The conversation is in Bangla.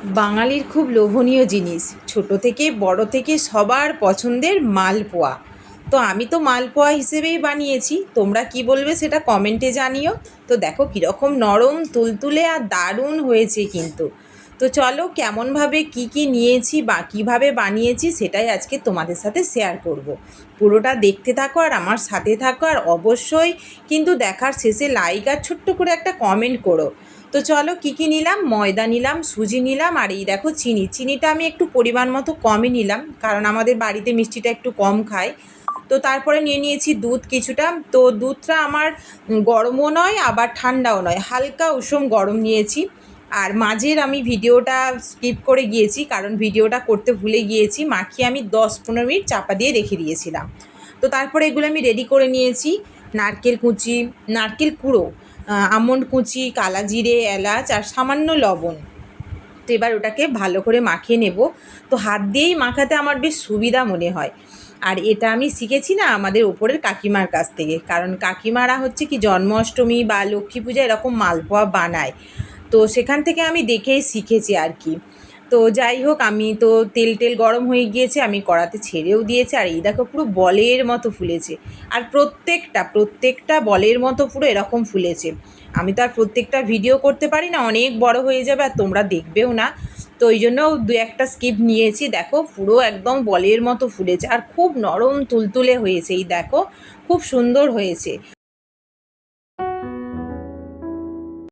বাঙালির খুব লোভনীয় জিনিস, ছোট থেকে বড় থেকে সবার পছন্দের মালপোয়া। তো আমি তো মালপোয়া হিসেবেই বানিয়েছি, তোমরা কি বলবে সেটা কমেন্টে জানিও। তো দেখো কীরকম নরম তুলতুলে আর দারুণ হয়েছে কিন্তু। তো চলো কেমনভাবে কি নিয়েছি বা কীভাবে বানিয়েছি সেটাই আজকে তোমাদের সাথে শেয়ার করব। পুরোটা দেখতে থাকো আর আমার সাথে থাকো, আর অবশ্যই কিন্তু দেখার শেষে লাইক আর ছোট্ট করে একটা কমেন্ট করো। তো চলো কি নিলাম, ময়দা নিলাম, সুজি নিলাম, আর এই দেখো চিনিটা আমি একটু পরিমাণ মতো কমই নিলাম, কারণ আমাদের বাড়িতে মিষ্টিটা একটু কম খায়। তো তারপরে নিয়ে নিয়েছি দুধ কিছুটা। তো দুধটা আমার গরমও নয় আবার ঠান্ডাও নয়, হালকা উষুম গরম নিয়েছি। আর মাঝের আমি ভিডিওটা স্কিপ করে গিয়েছি, কারণ ভিডিওটা করতে ভুলে গিয়েছি, মাখিয়ে আমি 10-15 মিনিট চাপা দিয়ে রেখে দিয়েছিলাম। তো তারপরে এগুলো আমি রেডি করে নিয়েছি। নারকেল কুচি, নারকেল কুঁড়ো, আমন্ড কুচি, কালা জিরে, এলাচ আর সামান্য লবণ। তো এবার ওটাকে ভালো করে মাখিয়ে নেব। তো হাত দিয়েই মাখাতে আমার বেশ সুবিধা মনে হয়। আর এটা আমি শিখেছি না আমাদের ওপরের কাকিমার কাছ থেকে, কারণ কাকিমারা হচ্ছে কি জন্মাষ্টমী বা লক্ষ্মী পূজা এরকম মালপোয়া বানায়। তো সেখান থেকে আমি দেখেই শিখেছি আর কি। তো যাই হোক, আমি তো তেল গরম হয়ে গিয়েছে, আমি কড়াতে ছেড়েও দিয়েছি। আর এই দেখো পুরো বলের মতো ফুলেছে। আর প্রত্যেকটা বলের মতো পুরো এরকম ফুলেছে। আমি তো আর প্রত্যেকটা ভিডিও করতে পারি না, অনেক বড় হয়ে যাবে আর তোমরা দেখবেও না। তো ওই জন্য দু একটা স্কিপ নিয়েছি। দেখো পুরো একদম বলের মতো ফুলেছে আর খুব নরম তুলতুলে হয়েছে, এই দেখো খুব সুন্দর হয়েছে।